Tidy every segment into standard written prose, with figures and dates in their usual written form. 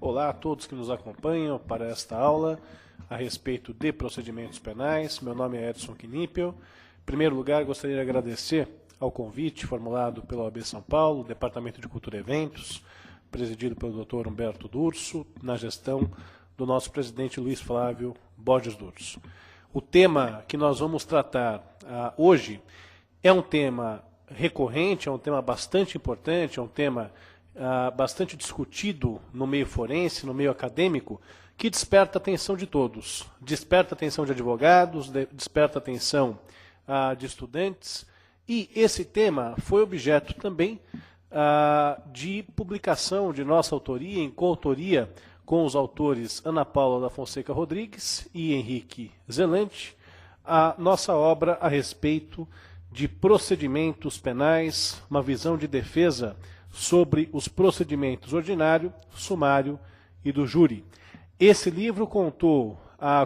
Olá a todos que nos acompanham para esta aula a respeito de procedimentos penais. Meu nome é Edson Knippel. Em primeiro lugar, gostaria de agradecer ao convite formulado pela OAB São Paulo, Departamento de Cultura e Eventos, presidido pelo Dr. Humberto D'Urso, na gestão do nosso presidente Luiz Flávio Borges D'Urso. O tema que nós vamos tratar hoje é um tema recorrente, é um tema bastante importante, é um tema bastante discutido no meio forense, no meio acadêmico, que desperta a atenção de todos. Desperta a atenção de advogados, desperta a atenção de estudantes, e esse tema foi objeto também de publicação de nossa autoria, em coautoria com os autores Ana Paula da Fonseca Rodrigues e Henrique Zelante, a nossa obra a respeito de procedimentos penais, uma visão de defesa sobre os procedimentos ordinário, sumário e do júri. Esse livro contou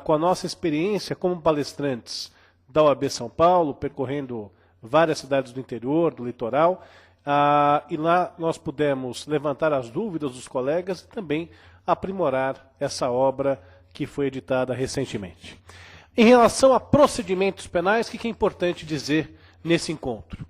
com a nossa experiência como palestrantes da OAB São Paulo, percorrendo várias cidades do interior, do litoral, e lá nós pudemos levantar as dúvidas dos colegas e também aprimorar essa obra que foi editada recentemente. Em relação a procedimentos penais, o que é importante dizer nesse encontro?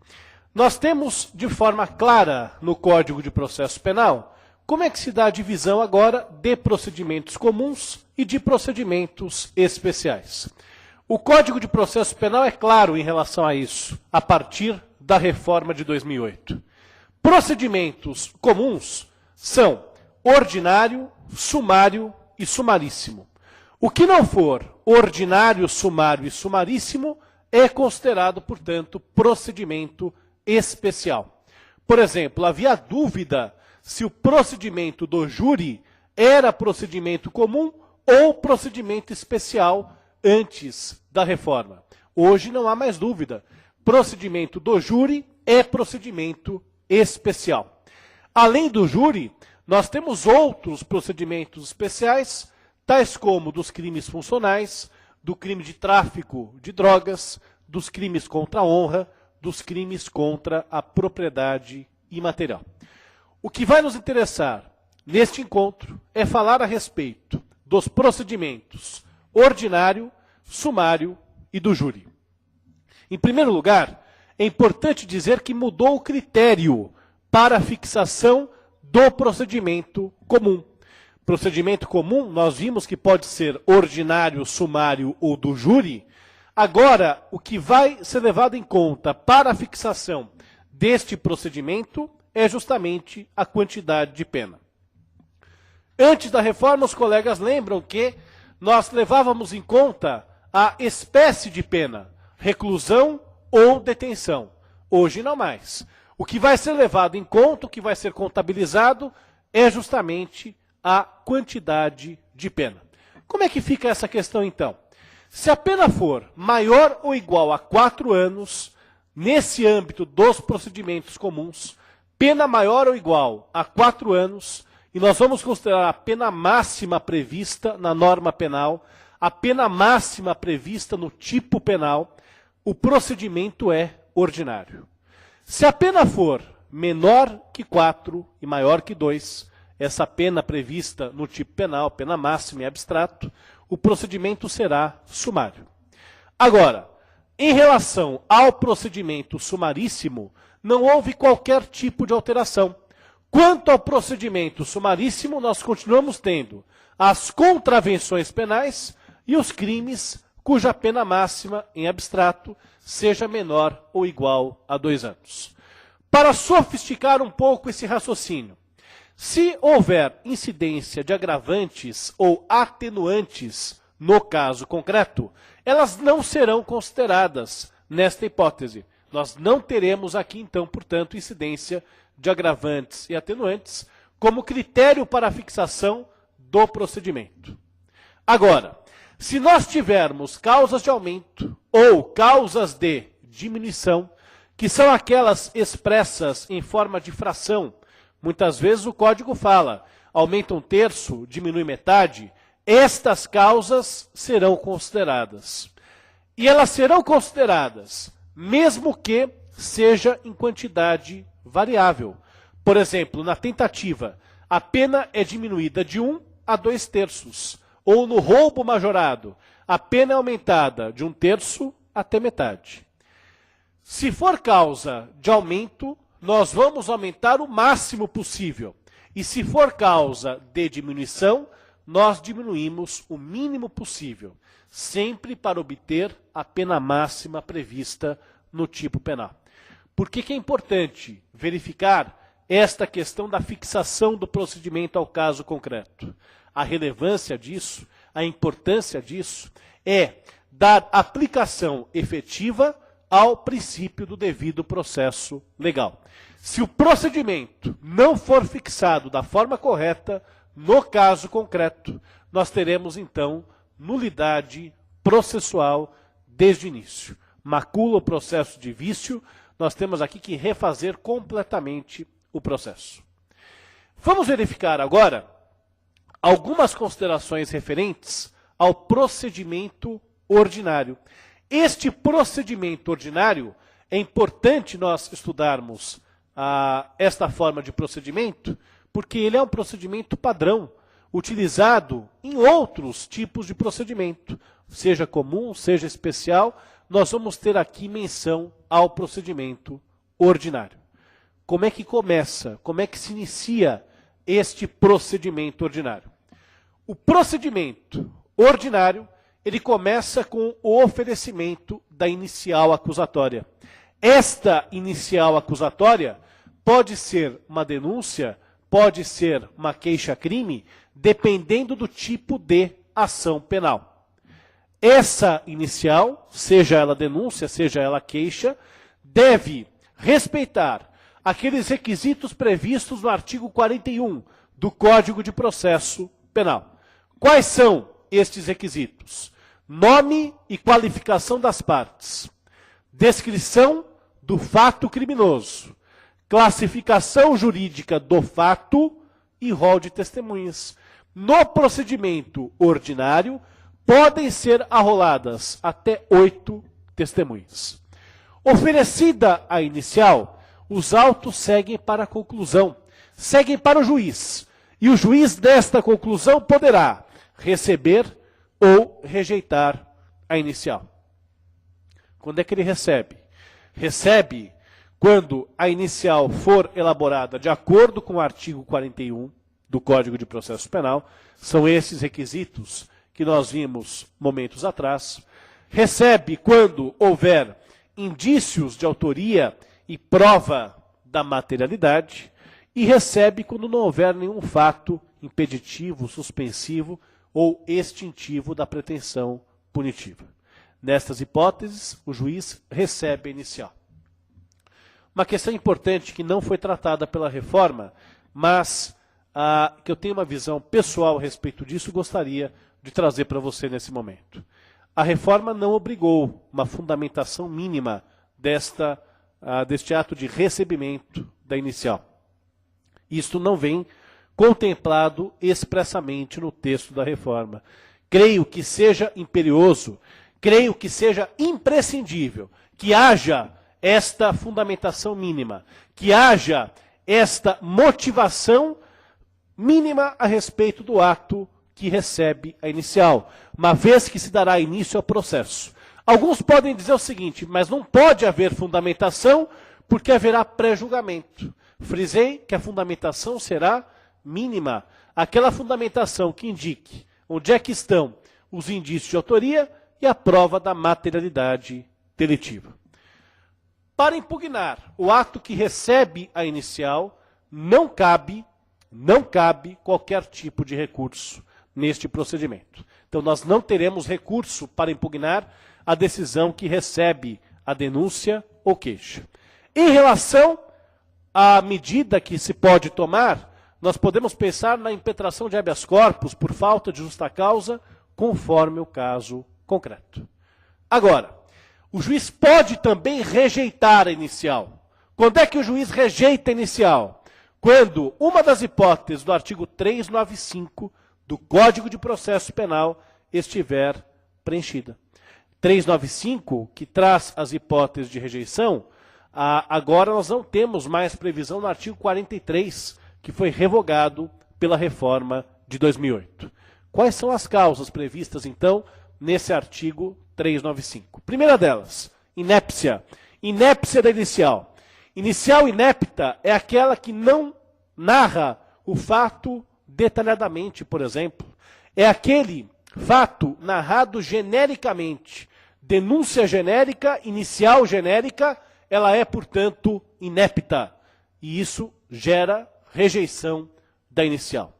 Nós temos, de forma clara, no Código de Processo Penal, como é que se dá a divisão agora de procedimentos comuns e de procedimentos especiais. O Código de Processo Penal é claro em relação a isso, a partir da reforma de 2008. Procedimentos comuns são ordinário, sumário e sumaríssimo. O que não for ordinário, sumário e sumaríssimo é considerado, portanto, procedimento especial. Por exemplo, havia dúvida se o procedimento do júri era procedimento comum ou procedimento especial antes da reforma. Hoje não há mais dúvida. Procedimento do júri é procedimento especial. Além do júri, nós temos outros procedimentos especiais, tais como dos crimes funcionais, do crime de tráfico de drogas, dos crimes contra a honra, dos crimes contra a propriedade imaterial. O que vai nos interessar neste encontro é falar a respeito dos procedimentos ordinário, sumário e do júri. Em primeiro lugar, é importante dizer que mudou o critério para a fixação do procedimento comum. Procedimento comum, nós vimos que pode ser ordinário, sumário ou do júri. Agora, o que vai ser levado em conta para a fixação deste procedimento é justamente a quantidade de pena. Antes da reforma, os colegas lembram que nós levávamos em conta a espécie de pena, reclusão ou detenção. Hoje não mais. O que vai ser levado em conta, o que vai ser contabilizado, é justamente a quantidade de pena. Como é que fica essa questão, então? Se a pena for maior ou igual a 4 anos, nesse âmbito dos procedimentos comuns, pena maior ou igual a 4 anos, e nós vamos considerar a pena máxima prevista na norma penal, a pena máxima prevista no tipo penal, o procedimento é ordinário. Se a pena for menor que 4 e maior que 2, essa pena prevista no tipo penal, pena máxima e abstrato, o procedimento será sumário. Agora, em relação ao procedimento sumaríssimo, não houve qualquer tipo de alteração. Quanto ao procedimento sumaríssimo, nós continuamos tendo as contravenções penais e os crimes cuja pena máxima, em abstrato, seja menor ou igual a 2 anos. Para sofisticar um pouco esse raciocínio, se houver incidência de agravantes ou atenuantes no caso concreto, elas não serão consideradas nesta hipótese. Nós não teremos aqui, então, portanto, incidência de agravantes e atenuantes como critério para a fixação do procedimento. Agora, se nós tivermos causas de aumento ou causas de diminuição, que são aquelas expressas em forma de fração, muitas vezes o código fala, aumenta 1/3, diminui metade, estas causas serão consideradas. E elas serão consideradas, mesmo que seja em quantidade variável. Por exemplo, na tentativa, a pena é diminuída de 1 a 2/3. Ou no roubo majorado, a pena é aumentada de 1/3 até metade. Se for causa de aumento, nós vamos aumentar o máximo possível. E se for causa de diminuição, nós diminuímos o mínimo possível, sempre para obter a pena máxima prevista no tipo penal. Por que é importante verificar esta questão da fixação do procedimento ao caso concreto? A relevância disso, a importância disso, é dar aplicação efetiva ao princípio do devido processo legal. Se o procedimento não for fixado da forma correta, no caso concreto, nós teremos, então, nulidade processual desde o início. Macula o processo de vício, nós temos aqui que refazer completamente o processo. Vamos verificar agora algumas considerações referentes ao procedimento ordinário. Este procedimento ordinário, é importante nós estudarmos esta forma de procedimento, porque ele é um procedimento padrão, utilizado em outros tipos de procedimento, seja comum, seja especial, nós vamos ter aqui menção ao procedimento ordinário. Como é que começa? Como é que se inicia este procedimento ordinário? O procedimento ordinário, ele começa com o oferecimento da inicial acusatória. Esta inicial acusatória pode ser uma denúncia, pode ser uma queixa-crime, dependendo do tipo de ação penal. Essa inicial, seja ela denúncia, seja ela queixa, deve respeitar aqueles requisitos previstos no artigo 41 do Código de Processo Penal. Quais são estes requisitos? Nome e qualificação das partes, descrição do fato criminoso, classificação jurídica do fato e rol de testemunhas. No procedimento ordinário, podem ser arroladas até 8 testemunhas. Oferecida a inicial, os autos seguem para a conclusão, seguem para o juiz, e o juiz desta conclusão poderá receber ou rejeitar a inicial. Quando é que ele recebe? Recebe quando a inicial for elaborada de acordo com o artigo 41 do Código de Processo Penal, são esses requisitos que nós vimos momentos atrás. Recebe quando houver indícios de autoria e prova da materialidade, e recebe quando não houver nenhum fato impeditivo, suspensivo ou extintivo da pretensão punitiva. Nestas hipóteses, o juiz recebe a inicial. Uma questão importante que não foi tratada pela reforma, mas que eu tenho uma visão pessoal a respeito disso, gostaria de trazer para você nesse momento. A reforma não obrigou uma fundamentação mínima deste ato de recebimento da inicial. Isto não vem contemplado expressamente no texto da reforma. Creio que seja imperioso, creio que seja imprescindível que haja esta fundamentação mínima, que haja esta motivação mínima a respeito do ato que recebe a inicial, uma vez que se dará início ao processo. Alguns podem dizer o seguinte, mas não pode haver fundamentação porque haverá pré-julgamento. Frisei que a fundamentação será mínima, aquela fundamentação que indique onde é que estão os indícios de autoria e a prova da materialidade delitiva. Para impugnar o ato que recebe a inicial, não cabe qualquer tipo de recurso neste procedimento. Então, nós não teremos recurso para impugnar a decisão que recebe a denúncia ou queixa. Em relação à medida que se pode tomar, nós podemos pensar na impetração de habeas corpus por falta de justa causa, conforme o caso concreto. Agora, o juiz pode também rejeitar a inicial. Quando é que o juiz rejeita a inicial? Quando uma das hipóteses do artigo 395 do Código de Processo Penal estiver preenchida. 395, que traz as hipóteses de rejeição, agora nós não temos mais previsão no artigo 43, que foi revogado pela reforma de 2008. Quais são as causas previstas, então, nesse artigo 395? Primeira delas, inépcia. Inépcia da inicial. Inicial inepta é aquela que não narra o fato detalhadamente, por exemplo. É aquele fato narrado genericamente. Denúncia genérica, inicial genérica, ela é, portanto, inepta. E isso gera rejeição da inicial.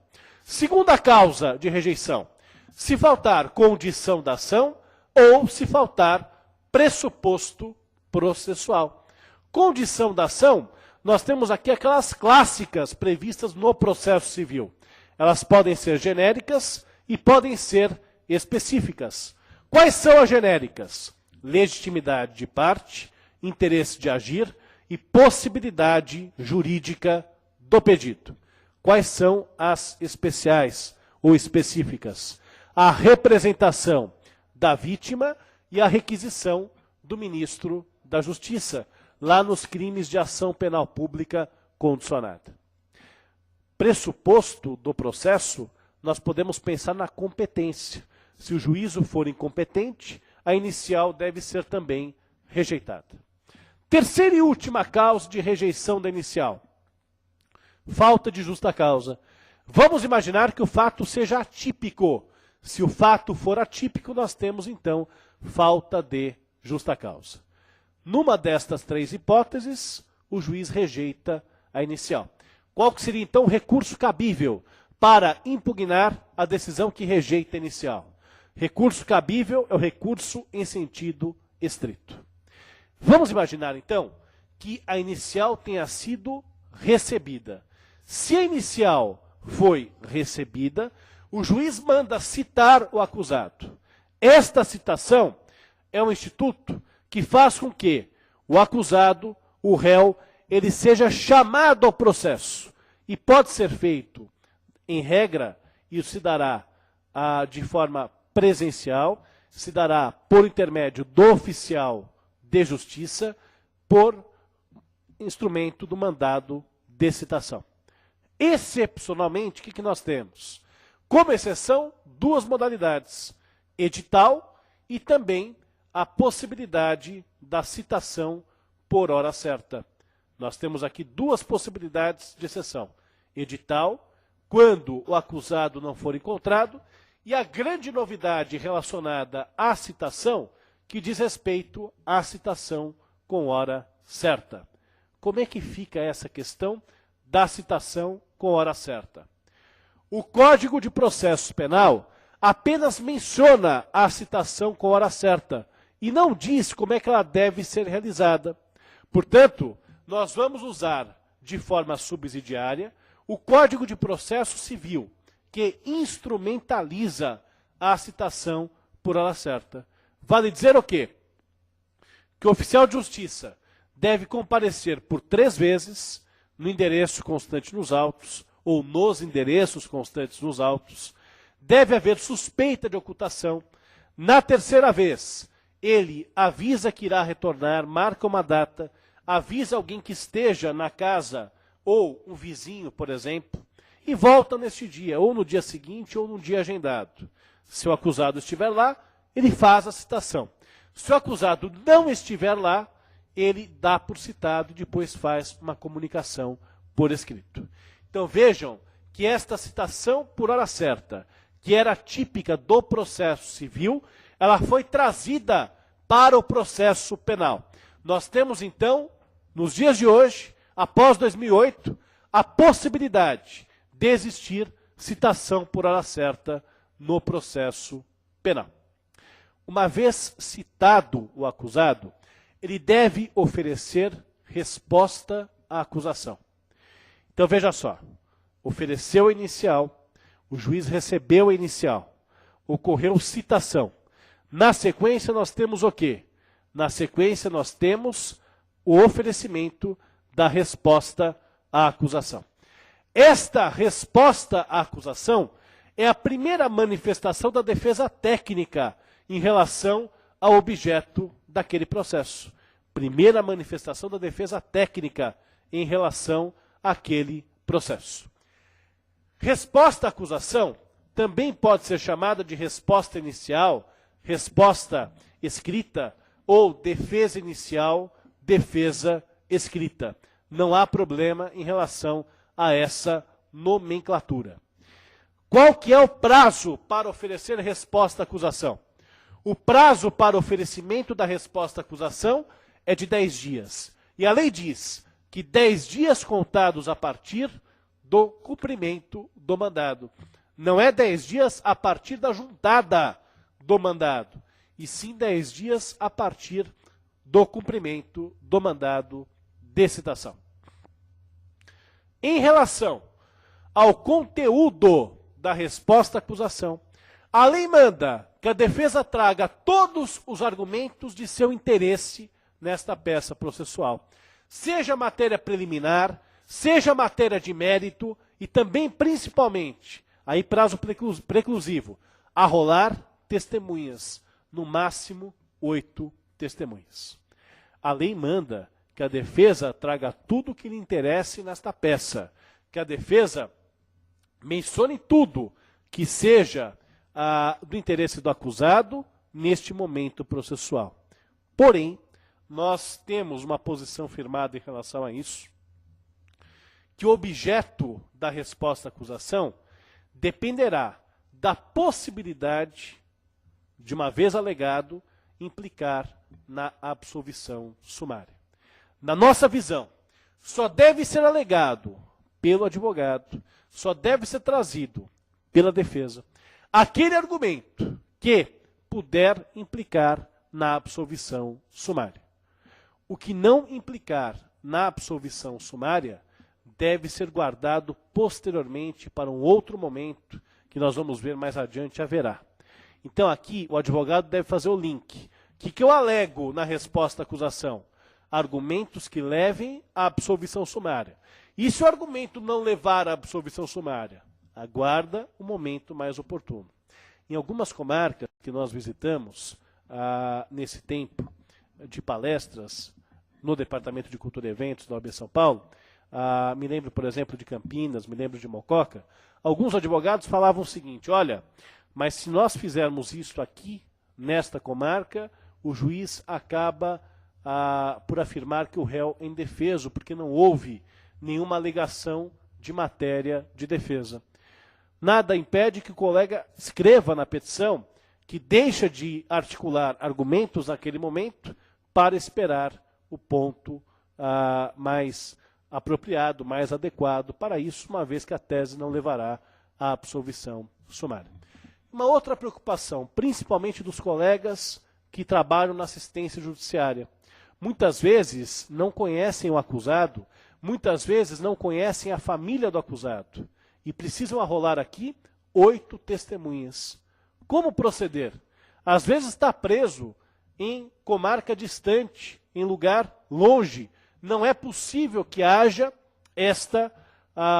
Segunda causa de rejeição, se faltar condição da ação ou se faltar pressuposto processual. Condição da ação, nós temos aqui aquelas clássicas previstas no processo civil. Elas podem ser genéricas e podem ser específicas. Quais são as genéricas? Legitimidade de parte, interesse de agir e possibilidade jurídica do pedido. Quais são as especiais ou específicas? A representação da vítima e a requisição do ministro da Justiça, lá nos crimes de ação penal pública condicionada. Pressuposto do processo, nós podemos pensar na competência. Se o juízo for incompetente, a inicial deve ser também rejeitada. Terceira e última causa de rejeição da inicial. Falta de justa causa. Vamos imaginar que o fato seja atípico. Se o fato for atípico, nós temos, então, falta de justa causa. Numa destas três hipóteses, o juiz rejeita a inicial. Qual que seria, então, o recurso cabível para impugnar a decisão que rejeita a inicial? Recurso cabível é o recurso em sentido estrito. Vamos imaginar, então, que a inicial tenha sido recebida. Se a inicial foi recebida, o juiz manda citar o acusado. Esta citação é um instituto que faz com que o acusado, o réu, ele seja chamado ao processo. E pode ser feito, em regra, isso se dará de forma presencial, se dará por intermédio do oficial de justiça, por instrumento do mandado de citação. Excepcionalmente, o que nós temos? Como exceção, duas modalidades, edital e também a possibilidade da citação por hora certa. Nós temos aqui duas possibilidades de exceção. Edital, quando o acusado não for encontrado, e a grande novidade relacionada à citação, que diz respeito à citação com hora certa. Como é que fica essa questão da citação com hora certa? O Código de Processo Penal apenas menciona a citação com hora certa e não diz como é que ela deve ser realizada. Portanto, nós vamos usar de forma subsidiária o Código de Processo Civil, que instrumentaliza a citação por hora certa. Vale dizer o quê? Que o oficial de justiça deve comparecer por 3 vezes no endereço constante nos autos ou nos endereços constantes nos autos. Deve haver suspeita de ocultação. Na 3ª vez, ele avisa que irá retornar, marca uma data, avisa alguém que esteja na casa ou um vizinho, por exemplo, e volta neste dia, ou no dia seguinte, ou no dia agendado. Se o acusado estiver lá, ele faz a citação. Se o acusado não estiver lá, ele dá por citado e depois faz uma comunicação por escrito. Então vejam que esta citação por hora certa, que era típica do processo civil, ela foi trazida para o processo penal. Nós temos então, nos dias de hoje, após 2008, a possibilidade de existir citação por hora certa no processo penal. Uma vez citado o acusado, ele deve oferecer resposta à acusação. Então veja só, ofereceu a inicial, o juiz recebeu a inicial, ocorreu citação. Na sequência nós temos o quê? Na sequência nós temos o oferecimento da resposta à acusação. Esta resposta à acusação é a primeira manifestação da defesa técnica em relação ao objeto daquele processo. Primeira manifestação da defesa técnica em relação àquele processo. Resposta à acusação também pode ser chamada de resposta inicial, resposta escrita ou defesa inicial, defesa escrita. Não há problema em relação a essa nomenclatura. Qual que é o prazo para oferecer resposta à acusação? O prazo para oferecimento da resposta à acusação é de 10 dias. E a lei diz que 10 dias contados a partir do cumprimento do mandado. Não é 10 dias a partir da juntada do mandado, e sim 10 dias a partir do cumprimento do mandado de citação. Em relação ao conteúdo da resposta à acusação, a lei manda que a defesa traga todos os argumentos de seu interesse nesta peça processual, seja matéria preliminar, seja matéria de mérito e também, principalmente, aí prazo preclusivo, arrolar testemunhas, no máximo 8 testemunhas. A lei manda que a defesa traga tudo o que lhe interesse nesta peça, que a defesa mencione tudo que seja do interesse do acusado neste momento processual. Porém, nós temos uma posição firmada em relação a isso, que o objeto da resposta à acusação dependerá da possibilidade de, uma vez alegado, implicar na absolvição sumária. Na nossa visão, só deve ser alegado pelo advogado, só deve ser trazido pela defesa aquele argumento que puder implicar na absolvição sumária. O que não implicar na absolvição sumária deve ser guardado posteriormente para um outro momento, que nós vamos ver mais adiante haverá. Então aqui o advogado deve fazer o link. O que eu alego na resposta à acusação? Argumentos que levem à absolvição sumária. E se o argumento não levar à absolvição sumária? Aguarda o momento mais oportuno. Em algumas comarcas que nós visitamos, nesse tempo de palestras, no Departamento de Cultura e Eventos da OAB São Paulo, me lembro, por exemplo, de Campinas, me lembro de Mococa, alguns advogados falavam o seguinte: olha, mas se nós fizermos isso aqui, nesta comarca, o juiz acaba por afirmar que o réu é indefeso, porque não houve nenhuma alegação de matéria de defesa. Nada impede que o colega escreva na petição que deixa de articular argumentos naquele momento para esperar o ponto mais apropriado, mais adequado para isso, uma vez que a tese não levará à absolvição sumária. Uma outra preocupação, principalmente dos colegas que trabalham na assistência judiciária. Muitas vezes não conhecem o acusado, muitas vezes não conhecem a família do acusado e precisam arrolar aqui 8 testemunhas. Como proceder? Às vezes está preso em comarca distante, em lugar longe. Não é possível que haja esta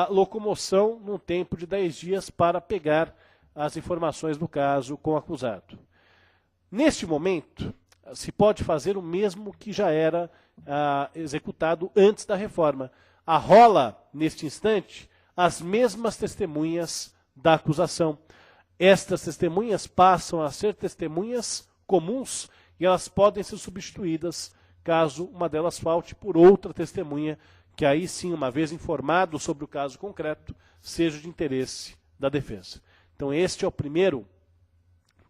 locomoção num tempo de 10 dias para pegar as informações do caso com o acusado. Neste momento, se pode fazer o mesmo que já era executado antes da reforma. Arrola, neste instante, as mesmas testemunhas da acusação. Estas testemunhas passam a ser testemunhas comuns e elas podem ser substituídas caso uma delas falte por outra testemunha, que aí sim, uma vez informado sobre o caso concreto, seja de interesse da defesa. Então este é o primeiro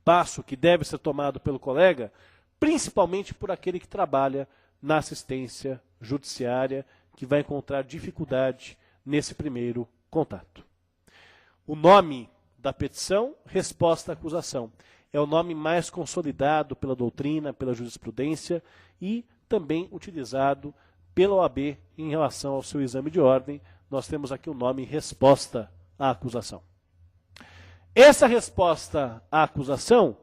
passo que deve ser tomado pelo colega, principalmente por aquele que trabalha na assistência judiciária, que vai encontrar dificuldade nesse primeiro contato. O nome da petição, resposta à acusação, é o nome mais consolidado pela doutrina, pela jurisprudência e também utilizado pela OAB em relação ao seu exame de ordem. Nós temos aqui o nome resposta à acusação. Essa resposta à acusação,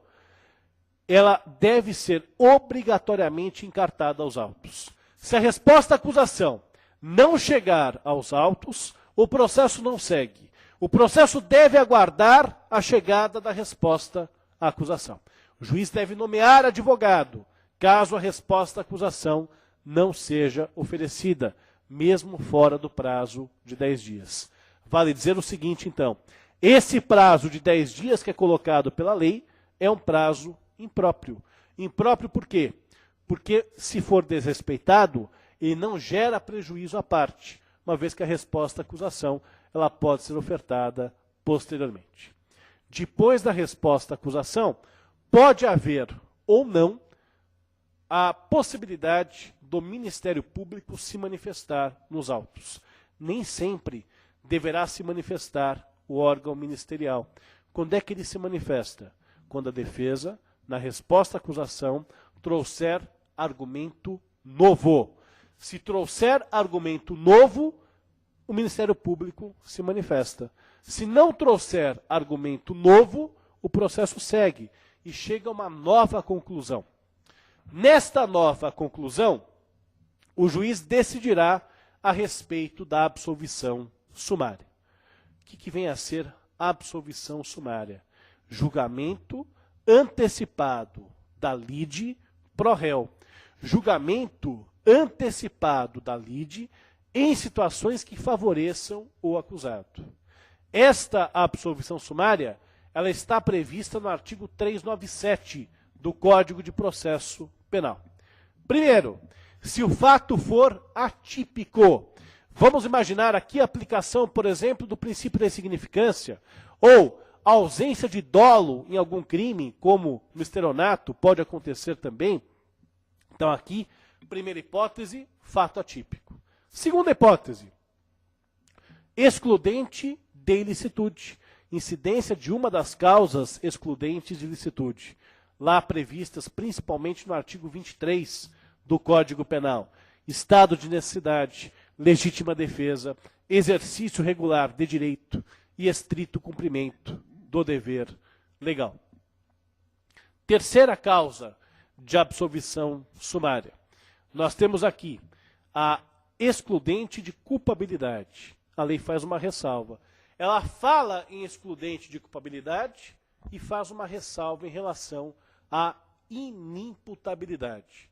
ela deve ser obrigatoriamente encartada aos autos. Se a resposta à acusação não chegar aos autos, o processo não segue. O processo deve aguardar a chegada da resposta à acusação. O juiz deve nomear advogado, caso a resposta à acusação não seja oferecida, mesmo fora do prazo de 10 dias. Vale dizer o seguinte, então, esse prazo de 10 dias que é colocado pela lei é um prazo impróprio. Impróprio por quê? Porque, se for desrespeitado, ele não gera prejuízo à parte, uma vez que a resposta à acusação ela pode ser ofertada posteriormente. Depois da resposta à acusação, pode haver ou não a possibilidade do Ministério Público se manifestar nos autos. Nem sempre deverá se manifestar o órgão ministerial. Quando é que ele se manifesta? Quando a defesa, na resposta à acusação, trouxer argumento novo. Se trouxer argumento novo, o Ministério Público se manifesta. Se não trouxer argumento novo, o processo segue e chega a uma nova conclusão. Nesta nova conclusão, o juiz decidirá a respeito da absolvição sumária. O que vem a ser absolvição sumária? Julgamento antecipado da lide pro réu. Julgamento antecipado da lide em situações que favoreçam o acusado. Esta absolvição sumária, ela está prevista no artigo 397 do Código de Processo Penal. Primeiro, se o fato for atípico, vamos imaginar aqui a aplicação, por exemplo, do princípio da insignificância, ou a ausência de dolo em algum crime, como no estelionato, pode acontecer também. Então aqui, primeira hipótese, fato atípico. Segunda hipótese, excludente de ilicitude, incidência de uma das causas excludentes de ilicitude, lá previstas principalmente no artigo 23 do Código Penal. Estado de necessidade, legítima defesa, exercício regular de direito e estrito cumprimento do dever legal. Terceira causa de absolvição sumária. Nós temos aqui a excludente de culpabilidade. A lei faz uma ressalva. Ela fala em excludente de culpabilidade e faz uma ressalva em relação à inimputabilidade.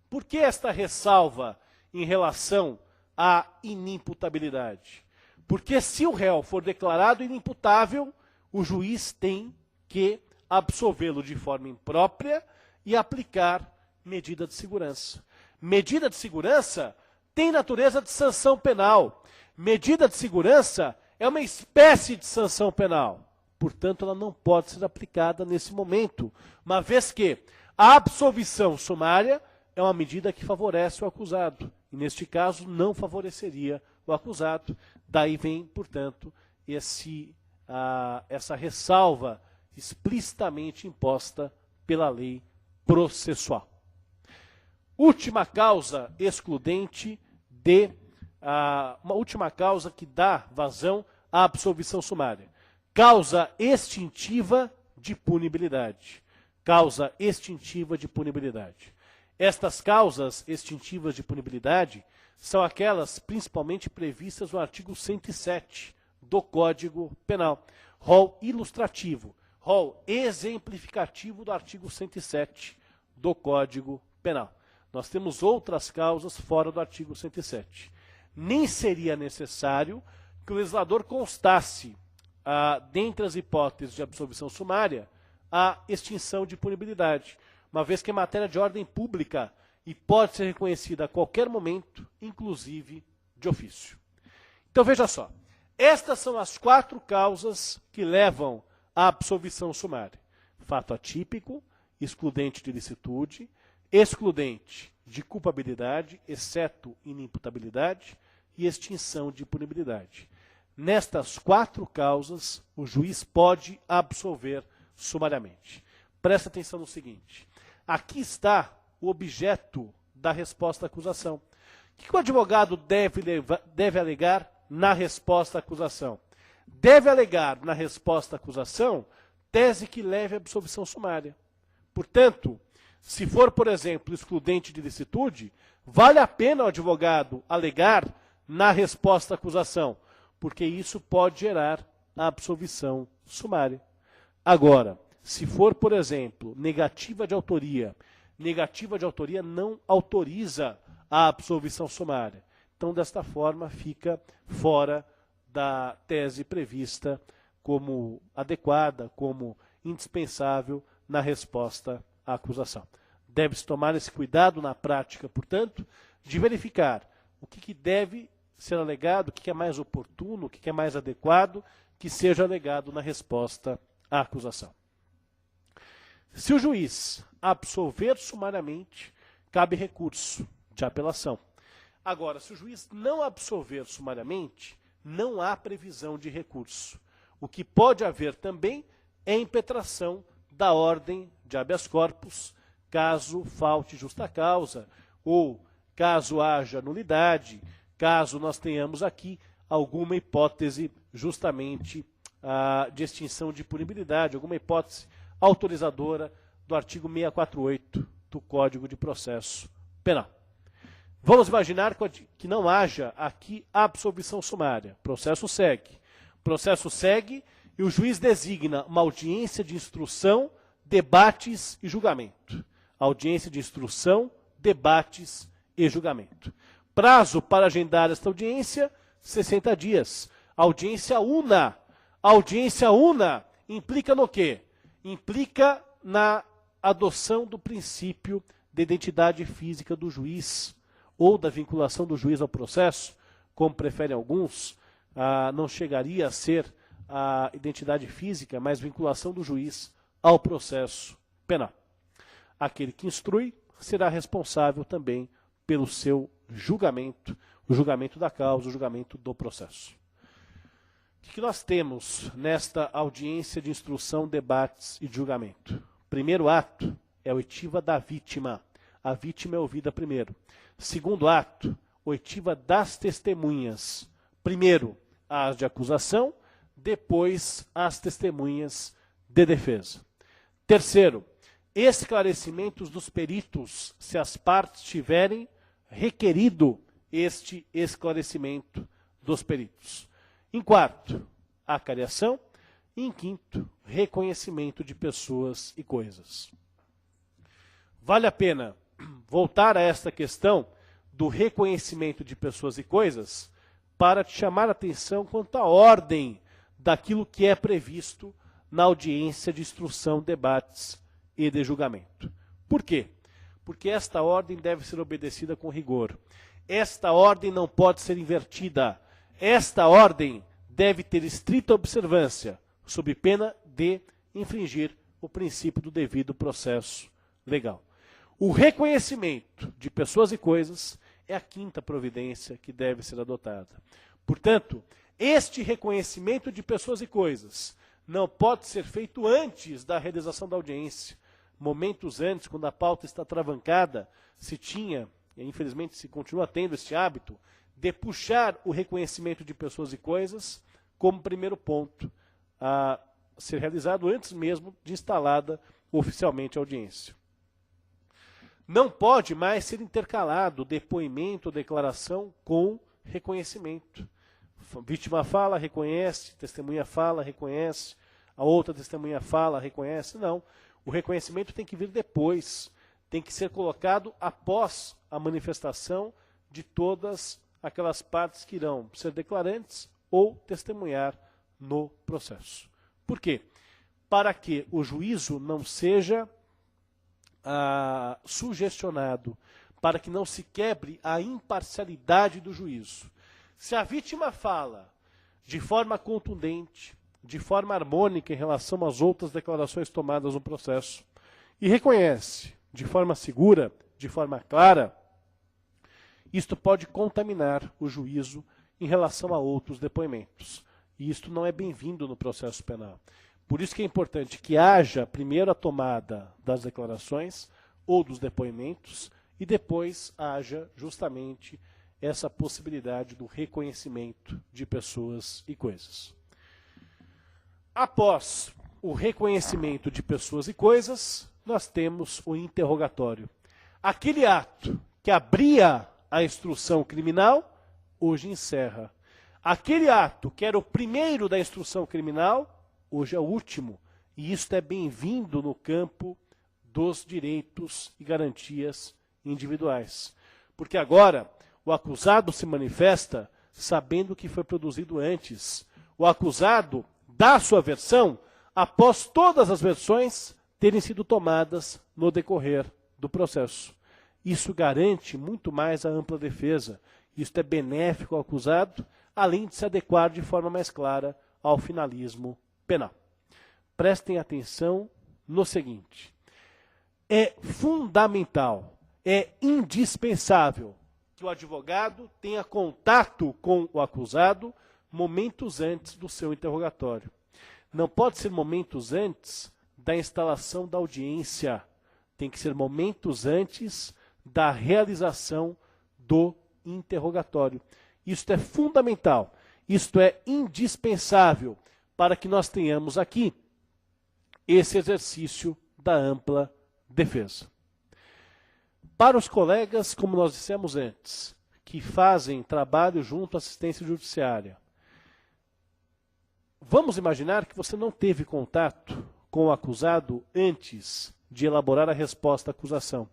Por que esta ressalva em relação à inimputabilidade? Porque se o réu for declarado inimputável, o juiz tem que absolvê-lo de forma imprópria e aplicar medida de segurança. Medida de segurança tem natureza de sanção penal. Medida de segurança é uma espécie de sanção penal. Portanto, ela não pode ser aplicada nesse momento, uma vez que a absolvição sumária é uma medida que favorece o acusado. E, neste caso, não favoreceria o acusado. Daí vem, portanto, essa ressalva explicitamente imposta pela lei processual. Última causa excludente uma última causa que dá vazão à absolvição sumária. Causa extintiva de punibilidade. Causa extintiva de punibilidade. Estas causas extintivas de punibilidade são aquelas principalmente previstas no artigo 107 do Código Penal. Rol ilustrativo, rol exemplificativo do artigo 107 do Código Penal. Nós temos outras causas fora do artigo 107. Nem seria necessário que o legislador constasse, dentre as hipóteses de absolvição sumária, a extinção de punibilidade, uma vez que é matéria de ordem pública e pode ser reconhecida a qualquer momento, inclusive de ofício. Então veja só, estas são as 4 causas que levam à absolvição sumária. Fato atípico, excludente de ilicitude, excludente de culpabilidade, exceto inimputabilidade, e extinção de punibilidade. Nestas 4 causas, o juiz pode absolver sumariamente. Presta atenção no seguinte, aqui está o objeto da resposta à acusação. O que o advogado deve alegar na resposta à acusação? Deve alegar na resposta à acusação tese que leve à absolvição sumária. Portanto, se for, por exemplo, excludente de ilicitude, vale a pena o advogado alegar na resposta à acusação, porque isso pode gerar a absolvição sumária. Agora, se for, por exemplo, negativa de autoria não autoriza a absolvição sumária. Então, desta forma, fica fora da tese prevista como adequada, como indispensável na resposta à acusação. Deve-se tomar esse cuidado na prática, portanto, de verificar o que deve ser alegado, o que é mais oportuno, o que é mais adequado que seja alegado na resposta à acusação. Se o juiz absolver sumariamente, cabe recurso de apelação. Agora, se o juiz não absolver sumariamente, não há previsão de recurso. O que pode haver também é impetração da ordem de habeas corpus, caso falte justa causa, ou caso haja nulidade, caso nós tenhamos aqui alguma hipótese justamente de extinção de punibilidade, alguma hipótese autorizadora do artigo 648 do Código de Processo Penal. Vamos imaginar que não haja aqui absolvição sumária. Processo segue. Processo segue e o juiz designa uma audiência de instrução, debates e julgamento. Audiência de instrução, debates e julgamento. Prazo para agendar esta audiência, 60 dias. Audiência una. Audiência una implica no quê? Implica na adoção do princípio de identidade física do juiz ou da vinculação do juiz ao processo, como preferem alguns, não chegaria a ser a identidade física, mas vinculação do juiz ao processo penal. Aquele que instrui será responsável também pelo seu julgamento, o julgamento da causa, o julgamento do processo. O que nós temos nesta audiência de instrução, debates e julgamento? Primeiro ato é a oitiva da vítima. A vítima é ouvida primeiro. Segundo ato, oitiva das testemunhas. Primeiro, as de acusação, depois as testemunhas de defesa. Terceiro, esclarecimentos dos peritos, se as partes tiverem requerido este esclarecimento dos peritos. Em quarto, acariação. E em quinto, reconhecimento de pessoas e coisas. Vale a pena voltar a esta questão do reconhecimento de pessoas e coisas para te chamar a atenção quanto à ordem daquilo que é previsto na audiência de instrução, debates e de julgamento. Por quê? Porque esta ordem deve ser obedecida com rigor. Esta ordem não pode ser invertida. Esta ordem deve ter estrita observância, sob pena de infringir o princípio do devido processo legal. O reconhecimento de pessoas e coisas é a quinta providência que deve ser adotada. Portanto, este reconhecimento de pessoas e coisas não pode ser feito antes da realização da audiência. Momentos antes, quando a pauta está travancada, se tinha, e infelizmente se continua tendo este hábito, de puxar o reconhecimento de pessoas e coisas como primeiro ponto a ser realizado antes mesmo de instalada oficialmente a audiência. Não pode mais ser intercalado depoimento ou declaração com reconhecimento. A vítima fala, reconhece, testemunha fala, reconhece, a outra testemunha fala, reconhece. Não. O reconhecimento tem que vir depois, tem que ser colocado após a manifestação de todas aquelas partes que irão ser declarantes ou testemunhar no processo. Por quê? Para que o juízo não seja sugestionado, para que não se quebre a imparcialidade do juízo. Se a vítima fala de forma contundente, de forma harmônica em relação às outras declarações tomadas no processo, e reconhece de forma segura, de forma clara, isto pode contaminar o juízo em relação a outros depoimentos. E isto não é bem-vindo no processo penal. Por isso que é importante que haja primeiro a tomada das declarações ou dos depoimentos e depois haja justamente essa possibilidade do reconhecimento de pessoas e coisas. Após o reconhecimento de pessoas e coisas, nós temos o interrogatório. Aquele ato que abria a instrução criminal, hoje encerra. Aquele ato que era o primeiro da instrução criminal, hoje é o último. E isto é bem-vindo no campo dos direitos e garantias individuais. Porque agora o acusado se manifesta sabendo que foi produzido antes. O acusado dá sua versão após todas as versões terem sido tomadas no decorrer do processo. Isso garante muito mais a ampla defesa. Isso é benéfico ao acusado, além de se adequar de forma mais clara ao finalismo penal. Prestem atenção no seguinte: é fundamental, é indispensável que o advogado tenha contato com o acusado momentos antes do seu interrogatório. Não pode ser momentos antes da instalação da audiência. Tem que ser momentos antes da realização do interrogatório. Isto é fundamental, isto é indispensável para que nós tenhamos aqui esse exercício da ampla defesa. Para os colegas, como nós dissemos antes, que fazem trabalho junto à assistência judiciária, vamos imaginar que você não teve contato com o acusado antes de elaborar a resposta à acusação.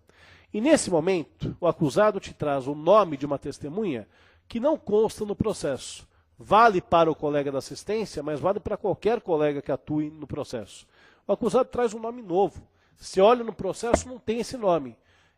E nesse momento, o acusado te traz o nome de uma testemunha que não consta no processo. Vale para o colega da assistência, mas vale para qualquer colega que atue no processo. O acusado traz um nome novo. Se olha no processo, não tem esse nome.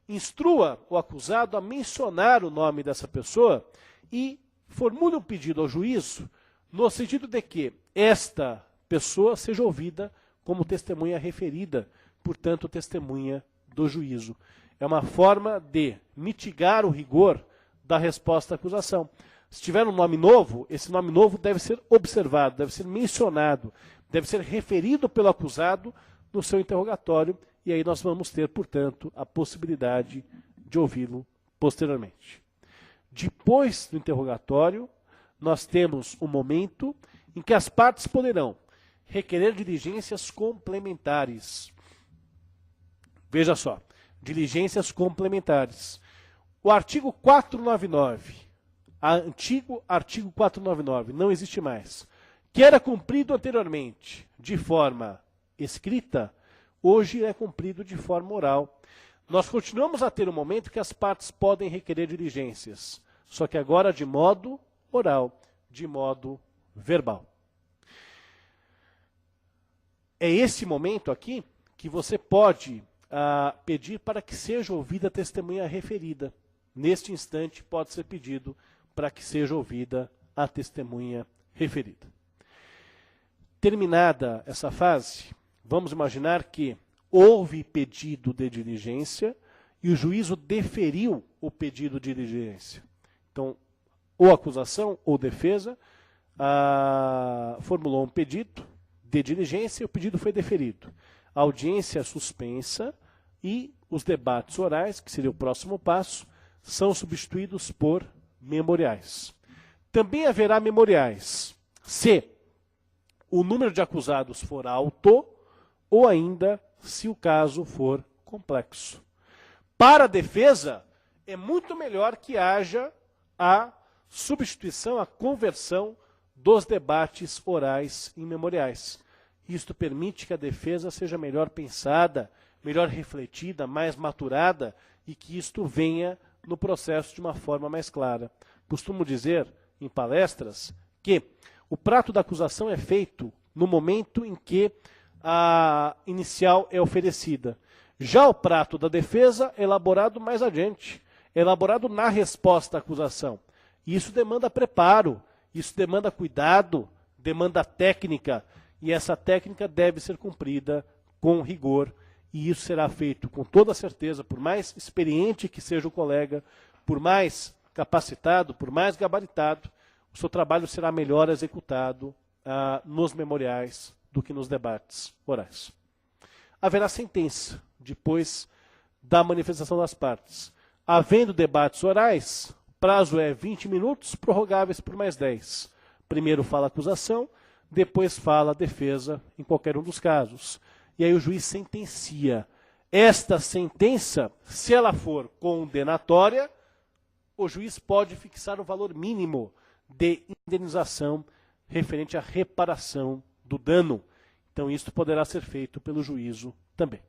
Instrua o acusado a mencionar o nome dessa pessoa e formule um pedido ao juízo no sentido de que esta pessoa seja ouvida como testemunha referida, portanto, testemunha do juízo. É uma forma de mitigar o rigor da resposta à acusação. Se tiver um nome novo, esse nome novo deve ser observado, deve ser mencionado, deve ser referido pelo acusado no seu interrogatório, e aí nós vamos ter, portanto, a possibilidade de ouvi-lo posteriormente. Depois do interrogatório, nós temos um momento em que as partes poderão requerer diligências complementares. Veja só, diligências complementares. O artigo 499, antigo artigo 499, não existe mais, que era cumprido anteriormente de forma escrita, hoje é cumprido de forma oral. Nós continuamos a ter um momento que as partes podem requerer diligências, só que agora de modo oral, de modo verbal. É esse momento aqui que você pode pedir para que seja ouvida a testemunha referida. Neste instante pode ser pedido para que seja ouvida a testemunha referida. Terminada essa fase, vamos imaginar que houve pedido de diligência e o juízo deferiu o pedido de diligência. Então, ou acusação ou defesa formulou um pedido de diligência e o pedido foi deferido. A audiência é suspensa e os debates orais, que seria o próximo passo, são substituídos por memoriais. Também haverá memoriais se o número de acusados for alto ou ainda se o caso for complexo. Para a defesa, é muito melhor que haja a substituição, a conversão dos debates orais em memoriais. Isto permite que a defesa seja melhor pensada, melhor refletida, mais maturada e que isto venha no processo de uma forma mais clara. Costumo dizer em palestras que o prato da acusação é feito no momento em que a inicial é oferecida. Já o prato da defesa é elaborado mais adiante, é elaborado na resposta à acusação. E isso demanda preparo, isso demanda cuidado, demanda técnica, e essa técnica deve ser cumprida com rigor, e isso será feito com toda certeza, por mais experiente que seja o colega, por mais capacitado, por mais gabaritado, o seu trabalho será melhor executado nos memoriais do que nos debates orais. Haverá sentença depois da manifestação das partes. Havendo debates orais, o prazo é 20 minutos, prorrogáveis por mais 10. Primeiro fala a acusação, depois fala a defesa, em qualquer um dos casos. E aí o juiz sentencia. Esta sentença, se ela for condenatória, o juiz pode fixar o valor mínimo de indenização referente à reparação do dano. Então, isso poderá ser feito pelo juízo também.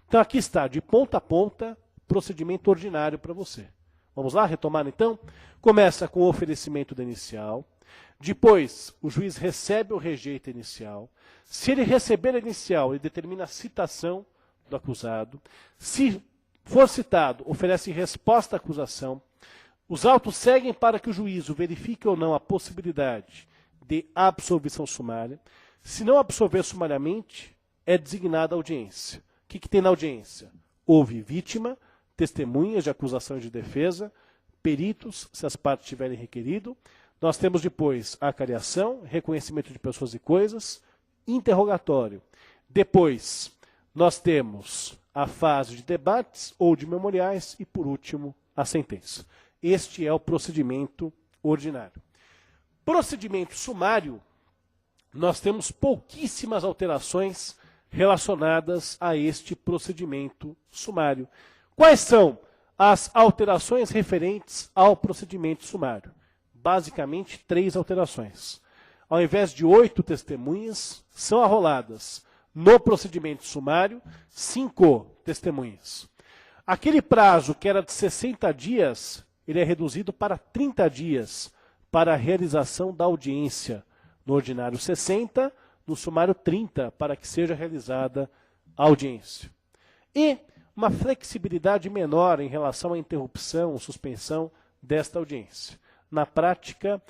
Então, aqui está, de ponta a ponta, procedimento ordinário para você. Vamos lá, retomar então? Começa com o oferecimento da inicial. Depois, o juiz recebe ou rejeita a inicial. Se ele receber a inicial, ele determina a citação do acusado. Se for citado, oferece resposta à acusação. Os autos seguem para que o juízo verifique ou não a possibilidade de absolvição sumária. Se não absolver sumariamente, é designada a audiência. O que tem na audiência? Houve vítima, testemunhas de acusação e de defesa, peritos, se as partes tiverem requerido. Nós temos depois a acariação, reconhecimento de pessoas e coisas, interrogatório. Depois, nós temos a fase de debates ou de memoriais e, por último, a sentença. Este é o procedimento ordinário. Procedimento sumário, nós temos pouquíssimas alterações relacionadas a este procedimento sumário. Quais são as alterações referentes ao procedimento sumário? Basicamente, 3 alterações. Ao invés de 8 testemunhas, são arroladas no procedimento sumário 5 testemunhas. Aquele prazo que era de 60 dias, ele é reduzido para 30 dias para a realização da audiência. No ordinário 60, no sumário 30, para que seja realizada a audiência. E uma flexibilidade menor em relação à interrupção ou suspensão desta audiência. Na prática,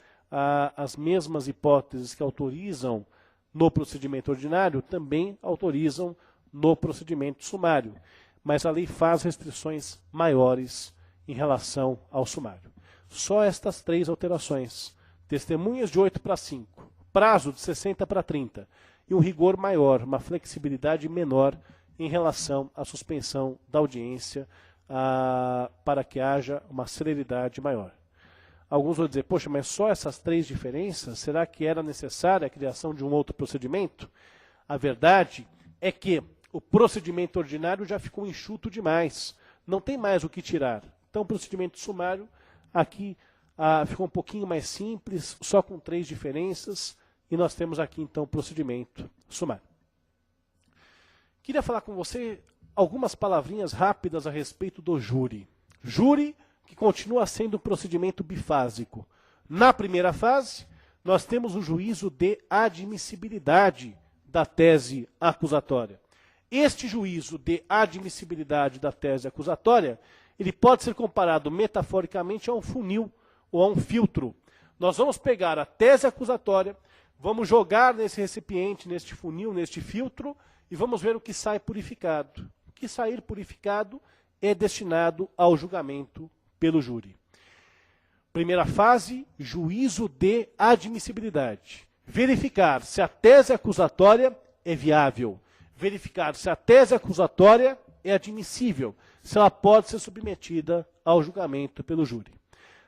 as mesmas hipóteses que autorizam no procedimento ordinário também autorizam no procedimento sumário, mas a lei faz restrições maiores em relação ao sumário. Só estas 3 alterações, testemunhas de 8 para 5, prazo de 60 para 30 e um rigor maior, uma flexibilidade menor em relação à suspensão da audiência para que haja uma celeridade maior. Alguns vão dizer, poxa, mas só essas 3 diferenças, será que era necessária a criação de um outro procedimento? A verdade é que o procedimento ordinário já ficou enxuto demais, não tem mais o que tirar. Então o procedimento sumário aqui ficou um pouquinho mais simples, só com 3 diferenças, e nós temos aqui então o procedimento sumário. Queria falar com você algumas palavrinhas rápidas a respeito do júri. Júri que continua sendo um procedimento bifásico. Na primeira fase, nós temos o juízo de admissibilidade da tese acusatória. Este juízo de admissibilidade da tese acusatória, ele pode ser comparado metaforicamente a um funil ou a um filtro. Nós vamos pegar a tese acusatória, vamos jogar nesse recipiente, neste funil, neste filtro, e vamos ver o que sai purificado. O que sair purificado é destinado ao julgamento pelo júri. Primeira fase, juízo de admissibilidade. Verificar se a tese acusatória é viável. Verificar se a tese acusatória é admissível, se ela pode ser submetida ao julgamento pelo júri.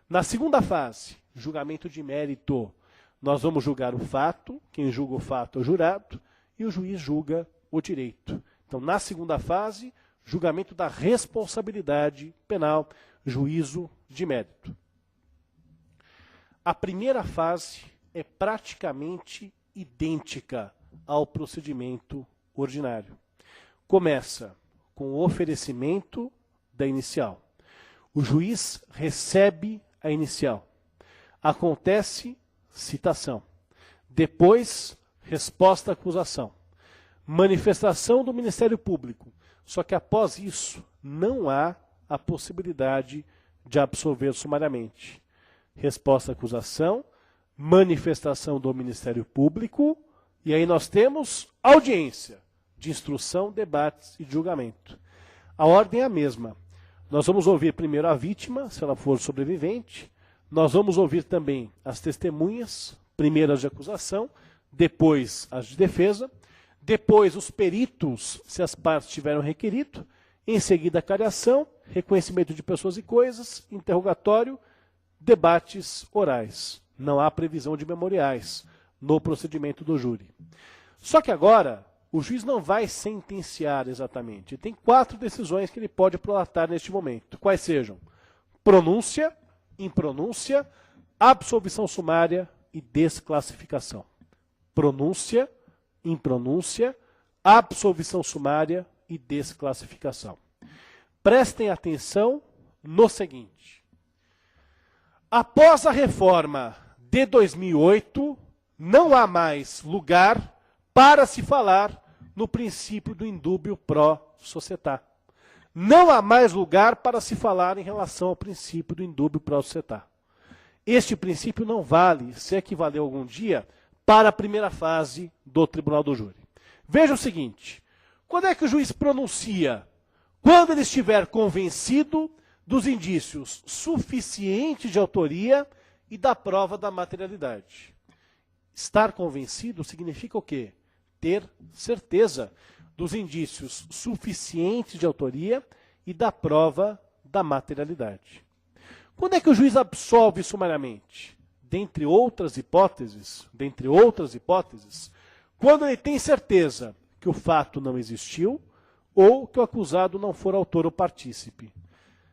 Na segunda fase, julgamento de mérito. Nós vamos julgar o fato, quem julga o fato é o jurado, e o juiz julga o direito. Então, na segunda fase, julgamento da responsabilidade penal, juízo de mérito. A primeira fase é praticamente idêntica ao procedimento ordinário. Começa com o oferecimento da inicial. O juiz recebe a inicial. Acontece citação. Depois, resposta à acusação. Manifestação do Ministério Público. Só que após isso, não há a possibilidade de absolver sumariamente. Resposta à acusação, manifestação do Ministério Público, e aí nós temos audiência de instrução, debates e julgamento. A ordem é a mesma. Nós vamos ouvir primeiro a vítima, se ela for sobrevivente, nós vamos ouvir também as testemunhas, primeiras de acusação, depois as de defesa, depois os peritos, se as partes tiveram requerido, em seguida a cariação, reconhecimento de pessoas e coisas, interrogatório, debates orais. Não há previsão de memoriais no procedimento do júri. Só que agora, o juiz não vai sentenciar exatamente. Tem 4 decisões que ele pode prolatar neste momento. Quais sejam? Pronúncia, impronúncia, absolvição sumária e desclassificação. Pronúncia, impronúncia, absolvição sumária e desclassificação. Prestem atenção no seguinte. Após a reforma de 2008, não há mais lugar para se falar no princípio do indúbio pro societá. Não há mais lugar para se falar em relação ao princípio do indúbio pro societá. Este princípio não vale, se é que valeu algum dia, para a primeira fase do tribunal do júri. Veja o seguinte, quando é que o juiz pronuncia? Quando ele estiver convencido dos indícios suficientes de autoria e da prova da materialidade. Estar convencido significa o quê? Ter certeza dos indícios suficientes de autoria e da prova da materialidade. Quando é que o juiz absolve sumariamente? Dentre outras hipóteses, quando ele tem certeza que o fato não existiu ou que o acusado não for autor ou partícipe.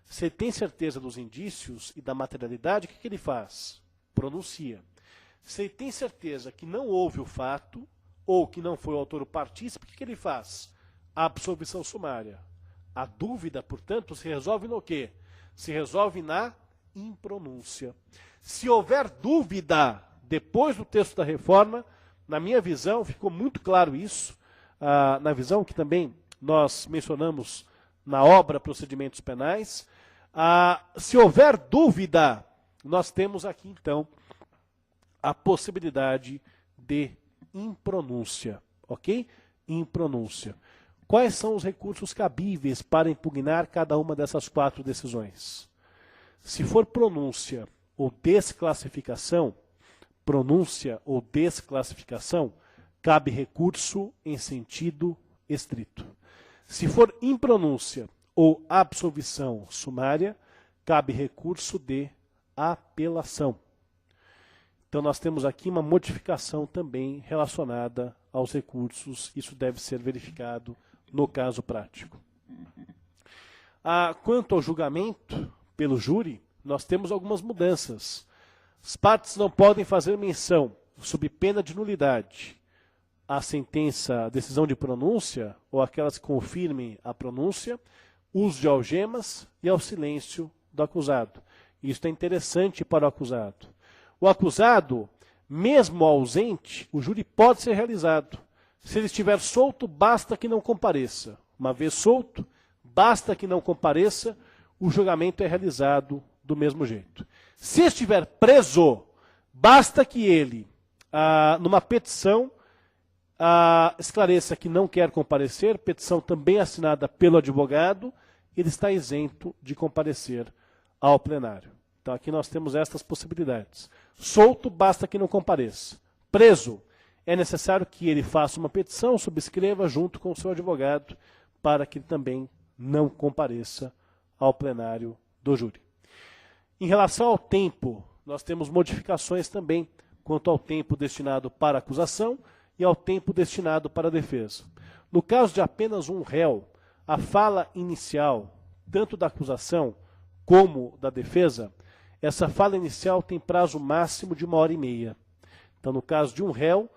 Se ele tem certeza dos indícios e da materialidade, o que ele faz? Pronuncia. Se ele tem certeza que não houve o fato ou que não foi o autor ou partícipe, o que ele faz? A absolvição sumária. A dúvida, portanto, se resolve no quê? Se resolve na impronúncia. Se houver dúvida depois do texto da reforma, na minha visão, ficou muito claro isso, na visão que também nós mencionamos na obra Procedimentos Penais, se houver dúvida, nós temos aqui, então, a possibilidade de impronúncia, ok? Impronúncia. Quais são os recursos cabíveis para impugnar cada uma dessas 4 decisões? Se for pronúncia ou desclassificação, cabe recurso em sentido estrito. Se for impronúncia ou absolvição sumária, cabe recurso de apelação. Então nós temos aqui uma modificação também relacionada aos recursos, isso deve ser verificado no caso prático. Quanto ao julgamento pelo júri, nós temos algumas mudanças. As partes não podem fazer menção, sob pena de nulidade, à sentença, a decisão de pronúncia, ou aquelas que confirmem a pronúncia, uso de algemas e ao silêncio do acusado. Isso é interessante para o acusado. O acusado, mesmo ausente, o júri pode ser realizado. Se ele estiver solto, basta que não compareça. Uma vez solto, basta que não compareça, o julgamento é realizado do mesmo jeito. Se estiver preso, basta que ele, numa petição, esclareça que não quer comparecer, petição também assinada pelo advogado, ele está isento de comparecer ao plenário. Então aqui nós temos estas possibilidades. Solto, basta que não compareça. Preso, é necessário que ele faça uma petição, subscreva junto com o seu advogado, para que ele também não compareça ao plenário do júri. Em relação ao tempo, nós temos modificações também quanto ao tempo destinado para a acusação e ao tempo destinado para a defesa. No caso de apenas um réu, a fala inicial, tanto da acusação como da defesa, essa fala inicial tem prazo máximo de 1h30. Então, no caso de um réu,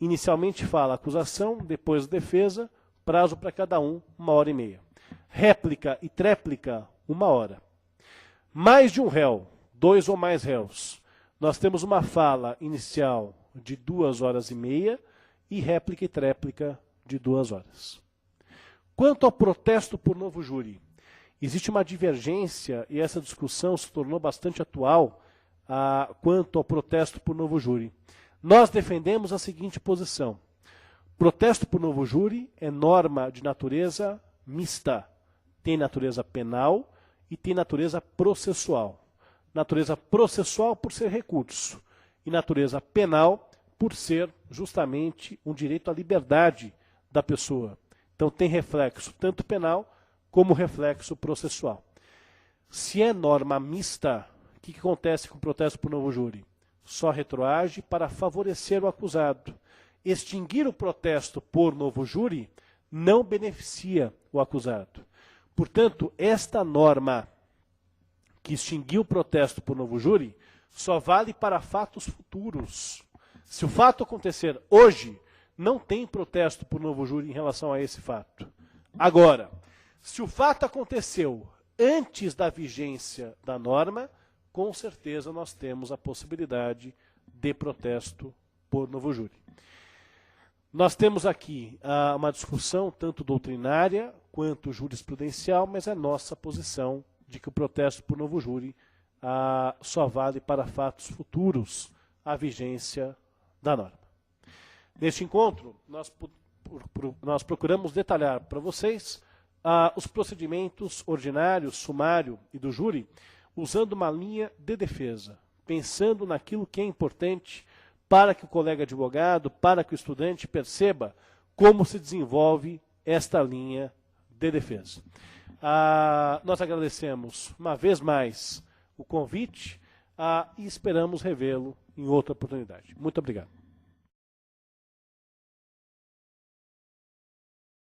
inicialmente fala a acusação, depois a defesa, prazo para cada um, 1h30. Réplica e tréplica, 1 hora. Mais de um réu, 2 ou mais réus, nós temos uma fala inicial de 2h30 e réplica e tréplica de 2 horas. Quanto ao protesto por novo júri, existe uma divergência, e essa discussão se tornou bastante atual, quanto ao protesto por novo júri. Nós defendemos a seguinte posição. Protesto por novo júri é norma de natureza mista. Tem natureza penal e tem natureza processual. Natureza processual por ser recurso e natureza penal por ser justamente um direito à liberdade da pessoa. Então tem reflexo tanto penal como reflexo processual. Se é norma mista, o que acontece com o protesto por novo júri? Só retroage para favorecer o acusado. Extinguir o protesto por novo júri não beneficia o acusado. Portanto, esta norma que extinguiu o protesto por novo júri só vale para fatos futuros. Se o fato acontecer hoje, não tem protesto por novo júri em relação a esse fato. Agora, se o fato aconteceu antes da vigência da norma, com certeza nós temos a possibilidade de protesto por novo júri. Nós temos aqui uma discussão tanto doutrinária quanto jurisprudencial, mas é nossa posição de que o protesto por novo júri só vale para fatos futuros à vigência da norma. Neste encontro, nós procuramos detalhar para vocês os procedimentos ordinários, sumário e do júri, usando uma linha de defesa, pensando naquilo que é importante para que o colega advogado, para que o estudante perceba como se desenvolve esta linha de defesa. Nós agradecemos uma vez mais o convite e esperamos revê-lo em outra oportunidade. Muito obrigado.